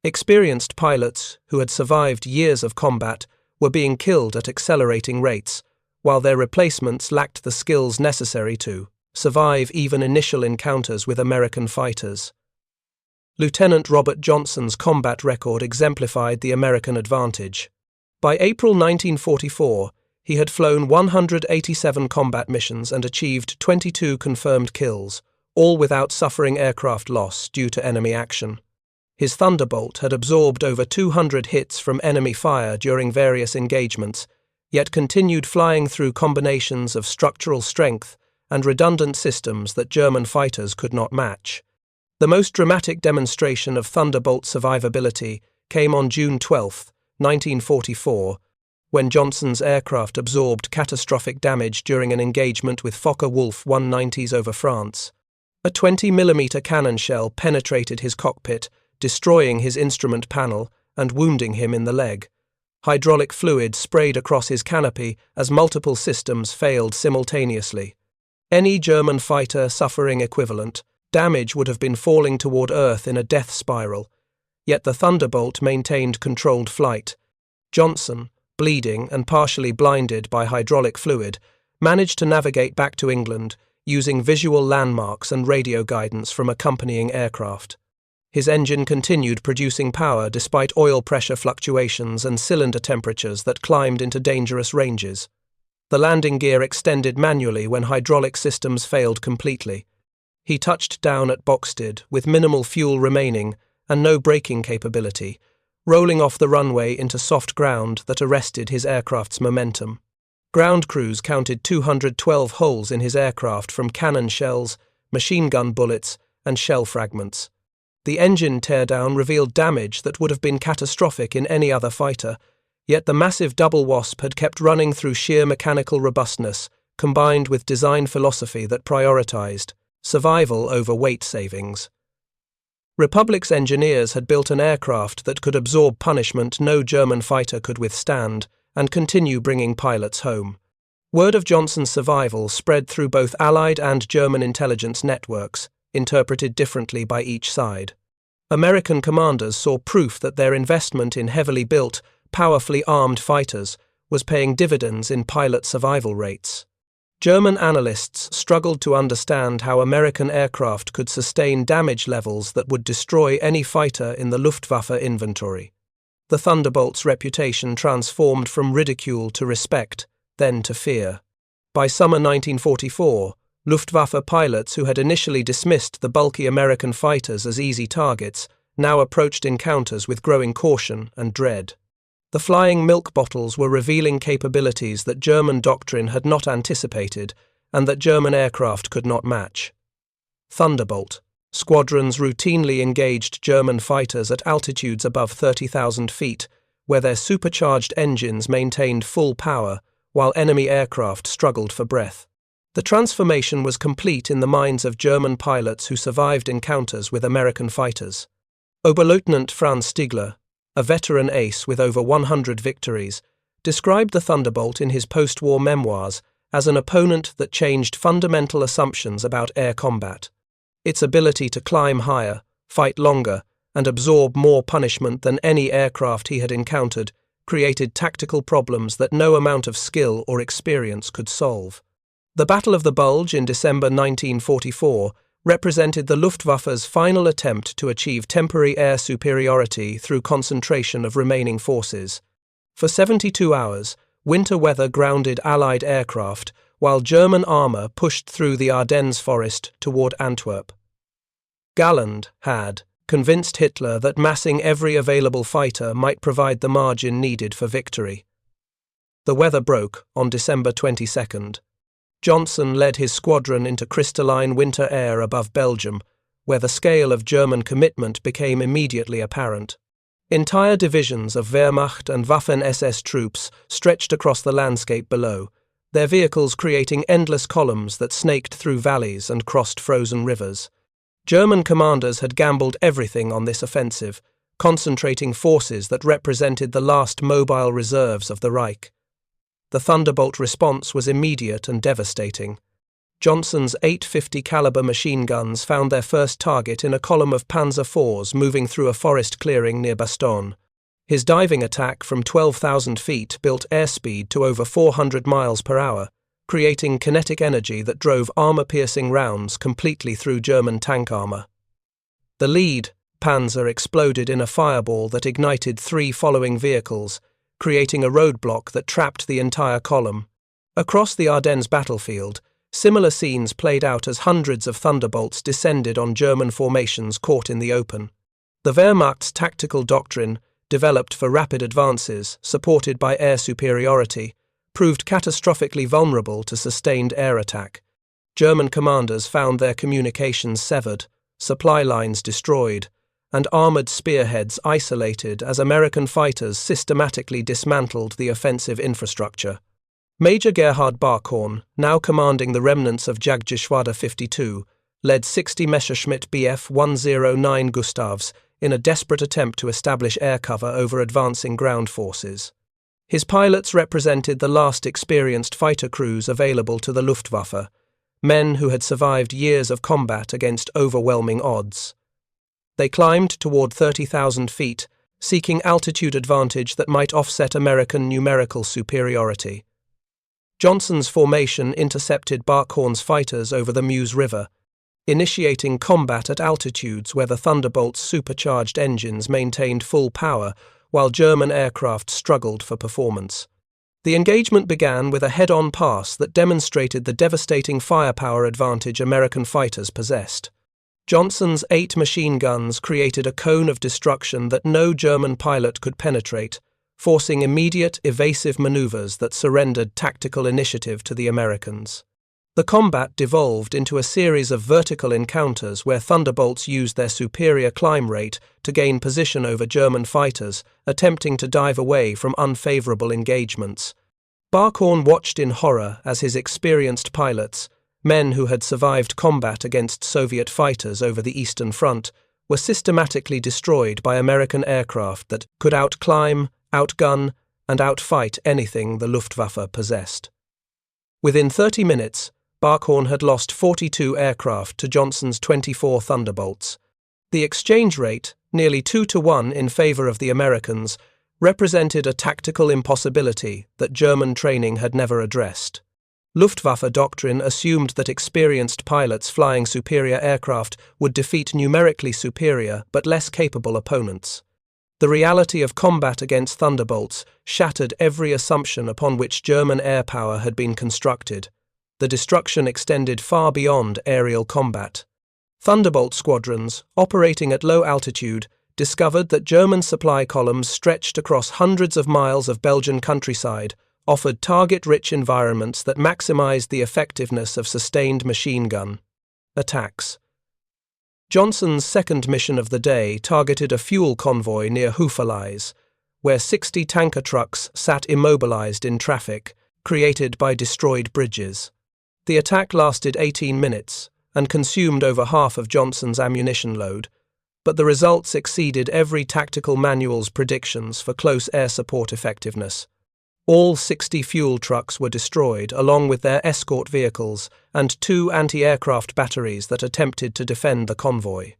Experienced pilots, who had survived years of combat, were being killed at accelerating rates, while their replacements lacked the skills necessary to survive even initial encounters with American fighters. Lieutenant Robert Johnson's combat record exemplified the American advantage. By April 1944, he had flown 187 combat missions and achieved 22 confirmed kills, all without suffering aircraft loss due to enemy action. His Thunderbolt had absorbed over 200 hits from enemy fire during various engagements, yet continued flying through combinations of structural strength and redundant systems that German fighters could not match. The most dramatic demonstration of Thunderbolt survivability came on June 12, 1944, when Johnson's aircraft absorbed catastrophic damage during an engagement with Focke-Wulf 190s over France. A 20mm cannon shell penetrated his cockpit, destroying his instrument panel and wounding him in the leg. Hydraulic fluid sprayed across his canopy as multiple systems failed simultaneously. Any German fighter suffering equivalent damage would have been falling toward Earth in a death spiral, yet the Thunderbolt maintained controlled flight. Johnson, bleeding and partially blinded by hydraulic fluid, managed to navigate back to England using visual landmarks and radio guidance from accompanying aircraft. His engine continued producing power despite oil pressure fluctuations and cylinder temperatures that climbed into dangerous ranges. The landing gear extended manually when hydraulic systems failed completely. He touched down at Boxted with minimal fuel remaining and no braking capability, rolling off the runway into soft ground that arrested his aircraft's momentum. Ground crews counted 212 holes in his aircraft from cannon shells, machine gun bullets, and shell fragments. The engine teardown revealed damage that would have been catastrophic in any other fighter, yet the massive double Wasp had kept running through sheer mechanical robustness, combined with design philosophy that prioritized survival over weight savings. Republic's engineers had built an aircraft that could absorb punishment no German fighter could withstand and continue bringing pilots home. Word of Johnson's survival spread through both Allied and German intelligence networks, interpreted differently by each side. American commanders saw proof that their investment in heavily built, powerfully armed fighters was paying dividends in pilot survival rates. German analysts struggled to understand how American aircraft could sustain damage levels that would destroy any fighter in the Luftwaffe inventory. The Thunderbolt's reputation transformed from ridicule to respect, then to fear. By summer 1944, Luftwaffe pilots who had initially dismissed the bulky American fighters as easy targets now approached encounters with growing caution and dread. The flying milk bottles were revealing capabilities that German doctrine had not anticipated and that German aircraft could not match. Thunderbolt. Squadrons routinely engaged German fighters at altitudes above 30,000 feet, where their supercharged engines maintained full power while enemy aircraft struggled for breath. The transformation was complete in the minds of German pilots who survived encounters with American fighters. Oberleutnant Franz Stigler, a veteran ace with over 100 victories, described the Thunderbolt in his post-war memoirs as an opponent that changed fundamental assumptions about air combat. Its ability to climb higher, fight longer, and absorb more punishment than any aircraft he had encountered created tactical problems that no amount of skill or experience could solve. The Battle of the Bulge in December 1944 represented the Luftwaffe's final attempt to achieve temporary air superiority through concentration of remaining forces. For 72 hours, winter weather grounded Allied aircraft, while German armour pushed through the Ardennes forest toward Antwerp. Galland had convinced Hitler that massing every available fighter might provide the margin needed for victory. The weather broke on December 22nd. Johnson led his squadron into crystalline winter air above Belgium, where the scale of German commitment became immediately apparent. Entire divisions of Wehrmacht and Waffen-SS troops stretched across the landscape below, their vehicles creating endless columns that snaked through valleys and crossed frozen rivers. German commanders had gambled everything on this offensive, concentrating forces that represented the last mobile reserves of the Reich. The Thunderbolt response was immediate and devastating. Johnson's 850 caliber machine guns found their first target in a column of Panzer IVs moving through a forest clearing near Bastogne. His diving attack from 12,000 feet built airspeed to over 400 miles per hour, creating kinetic energy that drove armor-piercing rounds completely through German tank armor. The lead Panzer exploded in a fireball that ignited 3 following vehicles, creating a roadblock that trapped the entire column. Across the Ardennes battlefield, similar scenes played out as hundreds of Thunderbolts descended on German formations caught in the open. The Wehrmacht's tactical doctrine, developed for rapid advances, supported by air superiority, proved catastrophically vulnerable to sustained air attack. German commanders found their communications severed, supply lines destroyed, and armoured spearheads isolated as American fighters systematically dismantled the offensive infrastructure. Major Gerhard Barkhorn, now commanding the remnants of Jagdgeschwader 52, led 60 Messerschmitt BF 109 Gustavs in a desperate attempt to establish air cover over advancing ground forces. His pilots represented the last experienced fighter crews available to the Luftwaffe, men who had survived years of combat against overwhelming odds. They climbed toward 30,000 feet, seeking altitude advantage that might offset American numerical superiority. Johnson's formation intercepted Barkhorn's fighters over the Meuse River, initiating combat at altitudes where the Thunderbolt's supercharged engines maintained full power while German aircraft struggled for performance. The engagement began with a head-on pass that demonstrated the devastating firepower advantage American fighters possessed. Johnson's 8 machine guns created a cone of destruction that no German pilot could penetrate, forcing immediate, evasive maneuvers that surrendered tactical initiative to the Americans. The combat devolved into a series of vertical encounters where Thunderbolts used their superior climb rate to gain position over German fighters, attempting to dive away from unfavorable engagements. Barkhorn watched in horror as his experienced pilots, men who had survived combat against Soviet fighters over the Eastern Front, were systematically destroyed by American aircraft that could outclimb, outgun, and outfight anything the Luftwaffe possessed. Within 30 minutes, Barkhorn had lost 42 aircraft to Johnson's 24 Thunderbolts. The exchange rate, nearly 2-1 in favor of the Americans, represented a tactical impossibility that German training had never addressed. Luftwaffe doctrine assumed that experienced pilots flying superior aircraft would defeat numerically superior but less capable opponents. The reality of combat against Thunderbolts shattered every assumption upon which German air power had been constructed. The destruction extended far beyond aerial combat. Thunderbolt squadrons, operating at low altitude, discovered that German supply columns stretched across hundreds of miles of Belgian countryside, offered target-rich environments that maximized the effectiveness of sustained machine gun attacks. Johnson's second mission of the day targeted a fuel convoy near Houffalize, where 60 tanker trucks sat immobilized in traffic, created by destroyed bridges. The attack lasted 18 minutes and consumed over half of Johnson's ammunition load, but the results exceeded every tactical manual's predictions for close air support effectiveness. All 60 fuel trucks were destroyed, along with their escort vehicles and 2 anti-aircraft batteries that attempted to defend the convoy.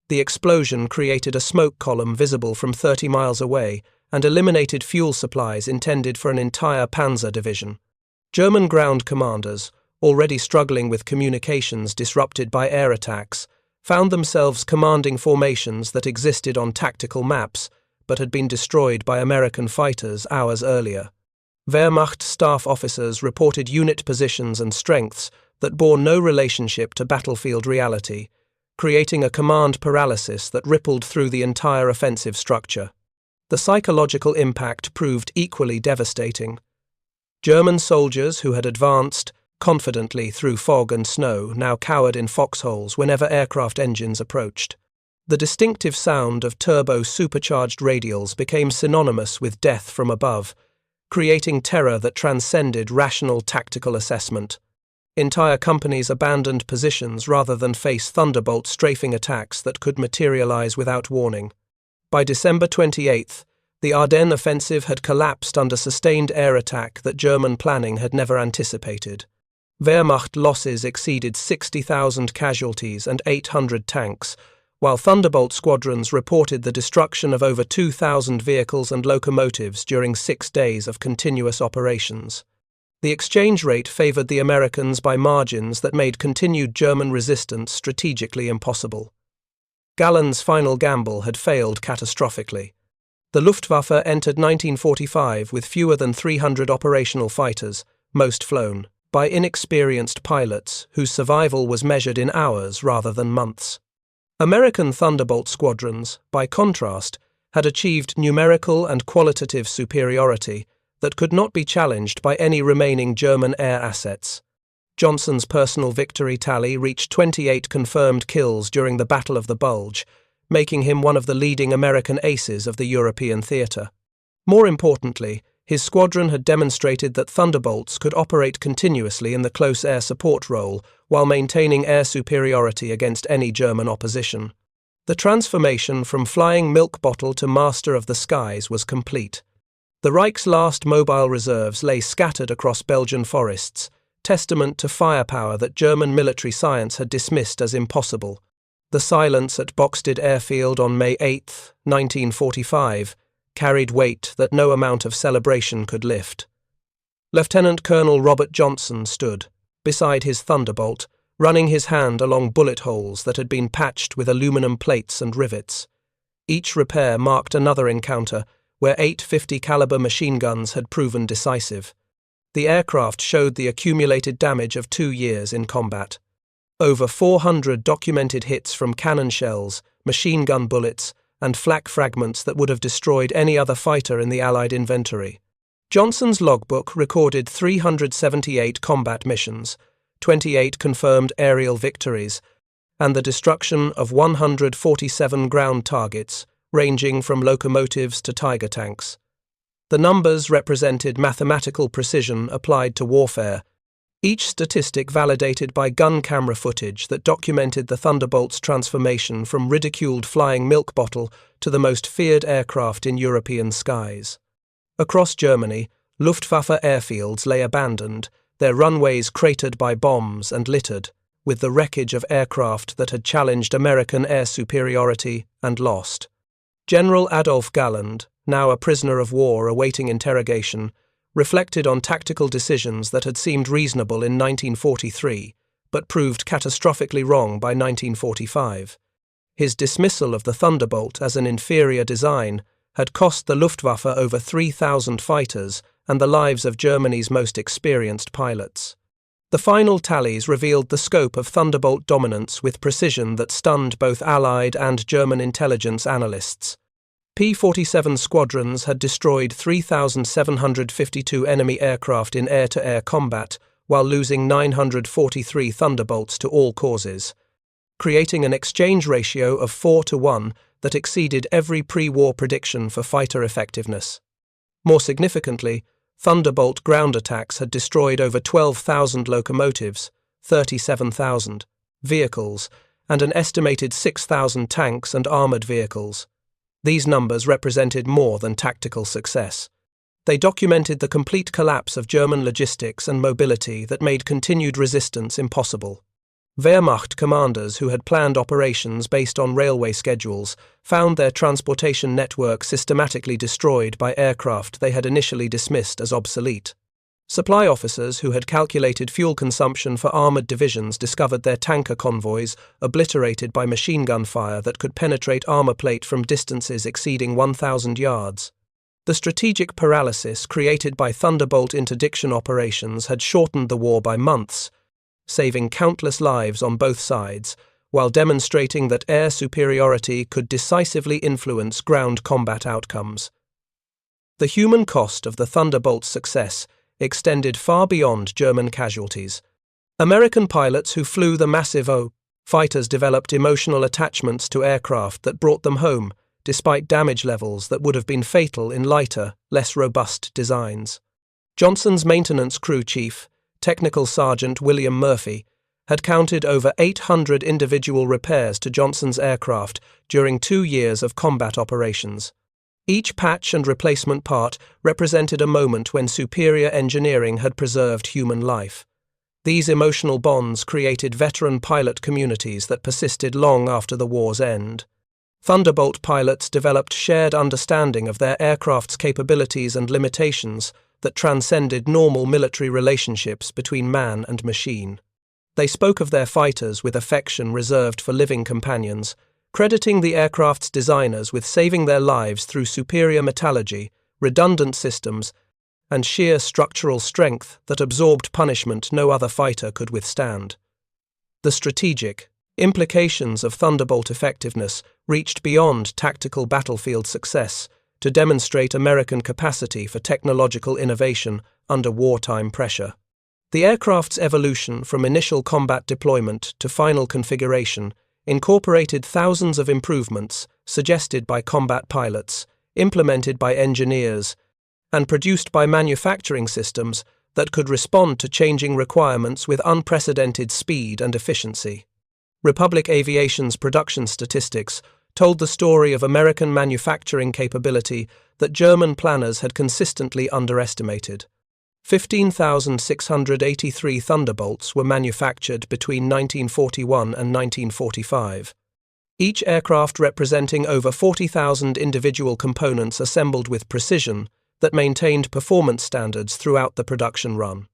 The explosion created a smoke column visible from 30 miles away and eliminated fuel supplies intended for an entire panzer division. German ground commanders, already struggling with communications disrupted by air attacks, found themselves commanding formations that existed on tactical maps but had been destroyed by American fighters hours earlier. Wehrmacht staff officers reported unit positions and strengths that bore no relationship to battlefield reality, creating a command paralysis that rippled through the entire offensive structure. The psychological impact proved equally devastating. German soldiers who had advanced confidently through fog and snow now cowered in foxholes whenever aircraft engines approached. The distinctive sound of turbo-supercharged radials became synonymous with death from above, creating terror that transcended rational tactical assessment. Entire companies abandoned positions rather than face Thunderbolt strafing attacks that could materialize without warning. By December 28th, the Ardennes offensive had collapsed under sustained air attack that German planning had never anticipated. Wehrmacht losses exceeded 60,000 casualties and 800 tanks, while Thunderbolt squadrons reported the destruction of over 2,000 vehicles and locomotives during 6 days of continuous operations. The exchange rate favored the Americans by margins that made continued German resistance strategically impossible. Gallen's final gamble had failed catastrophically. The Luftwaffe entered 1945 with fewer than 300 operational fighters, most flown by inexperienced pilots whose survival was measured in hours rather than months. American Thunderbolt squadrons, by contrast, had achieved numerical and qualitative superiority that could not be challenged by any remaining German air assets. Johnson's personal victory tally reached 28 confirmed kills during the Battle of the Bulge, making him one of the leading American aces of the European theatre. More importantly, his squadron had demonstrated that Thunderbolts could operate continuously in the close air support role while maintaining air superiority against any German opposition. The transformation from flying milk bottle to master of the skies was complete. The Reich's last mobile reserves lay scattered across Belgian forests, testament to firepower that German military science had dismissed as impossible. The silence at Boxted Airfield on May 8, 1945, carried weight that no amount of celebration could lift. Lieutenant Colonel Robert Johnson stood, beside his Thunderbolt, running his hand along bullet holes that had been patched with aluminum plates and rivets. Each repair marked another encounter where 850 caliber machine guns had proven decisive. The aircraft showed the accumulated damage of 2 years in combat. Over 400 documented hits from cannon shells, machine gun bullets, and flak fragments that would have destroyed any other fighter in the Allied inventory. Johnson's logbook recorded 378 combat missions, 28 confirmed aerial victories, and the destruction of 147 ground targets, ranging from locomotives to Tiger tanks. The numbers represented mathematical precision applied to warfare, each statistic validated by gun camera footage that documented the Thunderbolt's transformation from ridiculed flying milk bottle to the most feared aircraft in European skies. Across Germany, Luftwaffe airfields lay abandoned, their runways cratered by bombs and littered with the wreckage of aircraft that had challenged American air superiority and lost. General Adolf Galland, now a prisoner of war awaiting interrogation, reflected on tactical decisions that had seemed reasonable in 1943, but proved catastrophically wrong by 1945. His dismissal of the Thunderbolt as an inferior design had cost the Luftwaffe over 3,000 fighters and the lives of Germany's most experienced pilots. The final tallies revealed the scope of Thunderbolt dominance with precision that stunned both Allied and German intelligence analysts. P-47 squadrons had destroyed 3,752 enemy aircraft in air-to-air combat, while losing 943 Thunderbolts to all causes, creating an exchange ratio of 4-to-1 that exceeded every pre-war prediction for fighter effectiveness. More significantly, Thunderbolt ground attacks had destroyed over 12,000 locomotives, 37,000 vehicles, and an estimated 6,000 tanks and armoured vehicles. These numbers represented more than tactical success. They documented the complete collapse of German logistics and mobility that made continued resistance impossible. Wehrmacht commanders who had planned operations based on railway schedules found their transportation network systematically destroyed by aircraft they had initially dismissed as obsolete. Supply officers who had calculated fuel consumption for armoured divisions discovered their tanker convoys obliterated by machine gun fire that could penetrate armour plate from distances exceeding 1,000 yards. The strategic paralysis created by Thunderbolt interdiction operations had shortened the war by months, saving countless lives on both sides, while demonstrating that air superiority could decisively influence ground combat outcomes. The human cost of the Thunderbolt's success extended far beyond German casualties. American pilots who flew the massive O fighters developed emotional attachments to aircraft that brought them home, despite damage levels that would have been fatal in lighter, less robust designs. Johnson's maintenance crew chief, Technical Sergeant William Murphy, had counted over 800 individual repairs to Johnson's aircraft during 2 years of combat operations. Each patch and replacement part represented a moment when superior engineering had preserved human life. These emotional bonds created veteran pilot communities that persisted long after the war's end. Thunderbolt pilots developed shared understanding of their aircraft's capabilities and limitations that transcended normal military relationships between man and machine. They spoke of their fighters with affection reserved for living companions, crediting the aircraft's designers with saving their lives through superior metallurgy, redundant systems, and sheer structural strength that absorbed punishment no other fighter could withstand. The strategic implications of Thunderbolt effectiveness reached beyond tactical battlefield success to demonstrate American capacity for technological innovation under wartime pressure. The aircraft's evolution from initial combat deployment to final configuration incorporated thousands of improvements suggested by combat pilots, implemented by engineers, and produced by manufacturing systems that could respond to changing requirements with unprecedented speed and efficiency. Republic Aviation's production statistics told the story of American manufacturing capability that German planners had consistently underestimated. 15,683 Thunderbolts were manufactured between 1941 and 1945. Each aircraft representing over 40,000 individual components assembled with precision that maintained performance standards throughout the production run.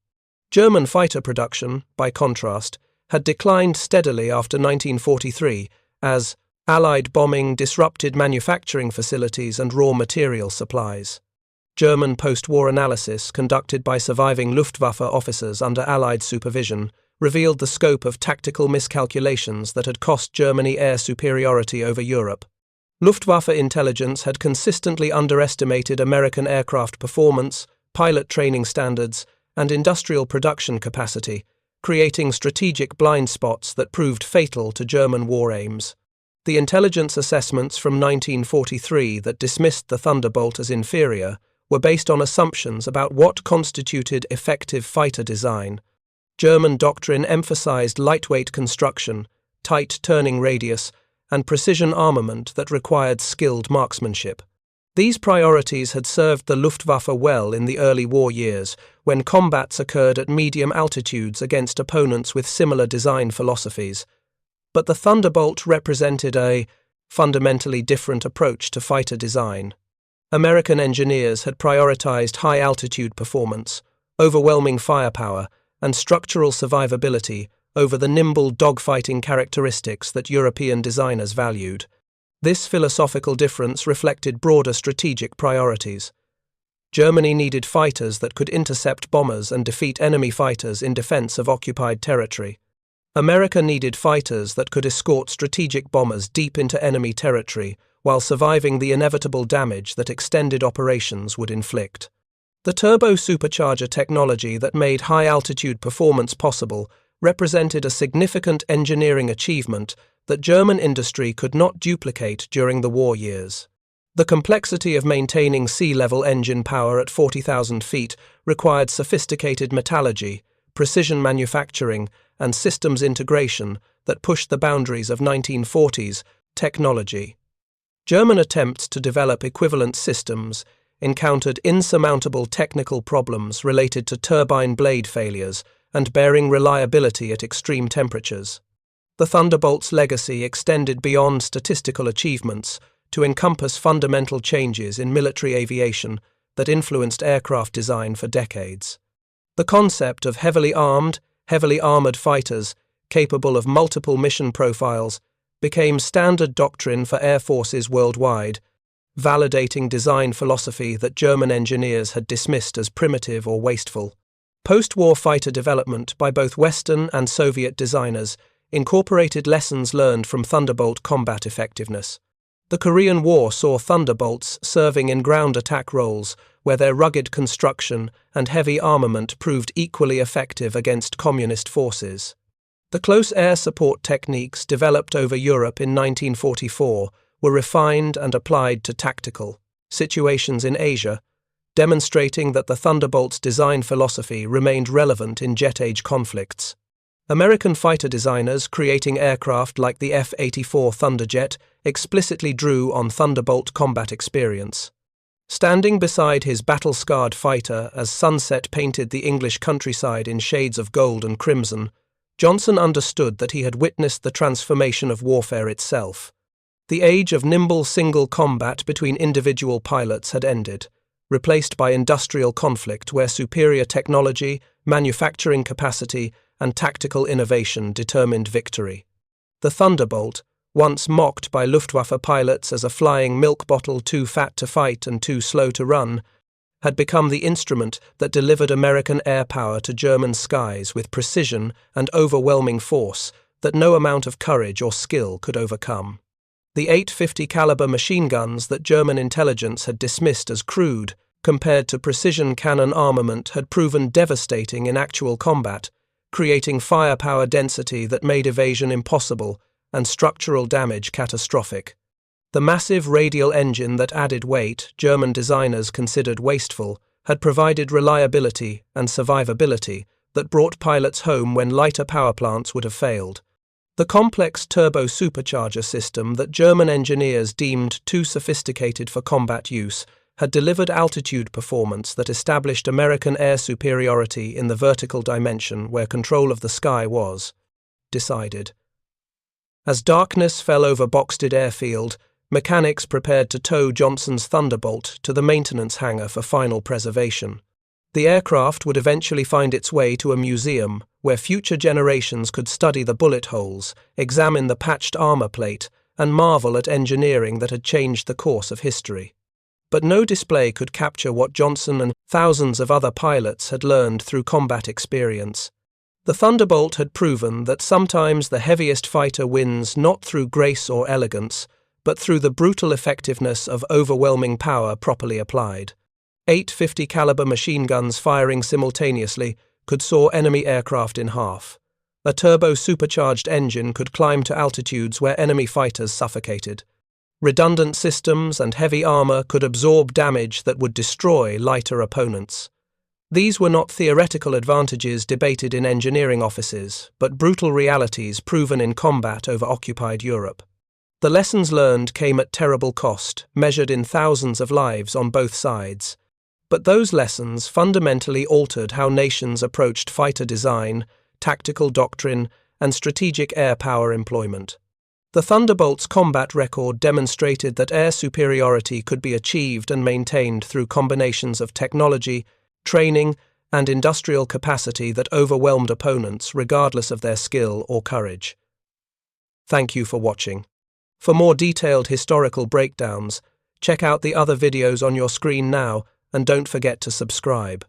German fighter production, by contrast, had declined steadily after 1943 as Allied bombing disrupted manufacturing facilities and raw material supplies. German post-war analysis conducted by surviving Luftwaffe officers under Allied supervision revealed the scope of tactical miscalculations that had cost Germany air superiority over Europe. Luftwaffe intelligence had consistently underestimated American aircraft performance, pilot training standards, and industrial production capacity, creating strategic blind spots that proved fatal to German war aims. The intelligence assessments from 1943 that dismissed the Thunderbolt as inferior were based on assumptions about what constituted effective fighter design. German doctrine emphasized lightweight construction, tight turning radius, and precision armament that required skilled marksmanship. These priorities had served the Luftwaffe well in the early war years, when combats occurred at medium altitudes against opponents with similar design philosophies. But the Thunderbolt represented a fundamentally different approach to fighter design. American engineers had prioritized high-altitude performance, overwhelming firepower, and structural survivability over the nimble dogfighting characteristics that European designers valued. This philosophical difference reflected broader strategic priorities. Germany needed fighters that could intercept bombers and defeat enemy fighters in defense of occupied territory. America needed fighters that could escort strategic bombers deep into enemy territory while surviving the inevitable damage that extended operations would inflict. The turbo-supercharger technology that made high-altitude performance possible represented a significant engineering achievement that German industry could not duplicate during the war years. The complexity of maintaining sea-level engine power at 40,000 feet required sophisticated metallurgy, precision manufacturing, and systems integration that pushed the boundaries of 1940s technology. German attempts to develop equivalent systems encountered insurmountable technical problems related to turbine blade failures and bearing reliability at extreme temperatures. The Thunderbolt's legacy extended beyond statistical achievements to encompass fundamental changes in military aviation that influenced aircraft design for decades. The concept of heavily armored fighters capable of multiple mission profiles became standard doctrine for air forces worldwide, validating design philosophy that German engineers had dismissed as primitive or wasteful. Post-war fighter development by both Western and Soviet designers incorporated lessons learned from Thunderbolt combat effectiveness. The Korean War saw Thunderbolts serving in ground attack roles where their rugged construction and heavy armament proved equally effective against communist forces. The close air support techniques developed over Europe in 1944 were refined and applied to tactical situations in Asia, demonstrating that the Thunderbolt's design philosophy remained relevant in jet-age conflicts. American fighter designers creating aircraft like the F-84 Thunderjet explicitly drew on Thunderbolt combat experience. Standing beside his battle-scarred fighter as sunset painted the English countryside in shades of gold and crimson, Johnson understood that he had witnessed the transformation of warfare itself. The age of nimble single combat between individual pilots had ended, replaced by industrial conflict where superior technology, manufacturing capacity, and tactical innovation determined victory. The Thunderbolt, once mocked by Luftwaffe pilots as a flying milk bottle too fat to fight and too slow to run, had become the instrument that delivered American air power to German skies with precision and overwhelming force that no amount of courage or skill could overcome. The 850 caliber machine guns that German intelligence had dismissed as crude, compared to precision cannon armament, had proven devastating in actual combat, creating firepower density that made evasion impossible and structural damage catastrophic. The massive radial engine that added weight German designers considered wasteful had provided reliability and survivability that brought pilots home when lighter power plants would have failed. The complex turbo-supercharger system that German engineers deemed too sophisticated for combat use had delivered altitude performance that established American air superiority in the vertical dimension where control of the sky was decided. As darkness fell over Boxted Airfield, mechanics prepared to tow Johnson's Thunderbolt to the maintenance hangar for final preservation. The aircraft would eventually find its way to a museum where future generations could study the bullet holes, examine the patched armor plate, and marvel at engineering that had changed the course of history. But no display could capture what Johnson and thousands of other pilots had learned through combat experience. The Thunderbolt had proven that sometimes the heaviest fighter wins not through grace or elegance, but through the brutal effectiveness of overwhelming power properly applied. 850 caliber machine guns firing simultaneously could saw enemy aircraft in half. A turbo-supercharged engine could climb to altitudes where enemy fighters suffocated. Redundant systems and heavy armor could absorb damage that would destroy lighter opponents. These were not theoretical advantages debated in engineering offices, but brutal realities proven in combat over occupied Europe. The lessons learned came at terrible cost, measured in thousands of lives on both sides. But those lessons fundamentally altered how nations approached fighter design, tactical doctrine, and strategic air power employment. The Thunderbolt's combat record demonstrated that air superiority could be achieved and maintained through combinations of technology, training, and industrial capacity that overwhelmed opponents regardless of their skill or courage. Thank you for watching. For more detailed historical breakdowns, check out the other videos on your screen now and don't forget to subscribe.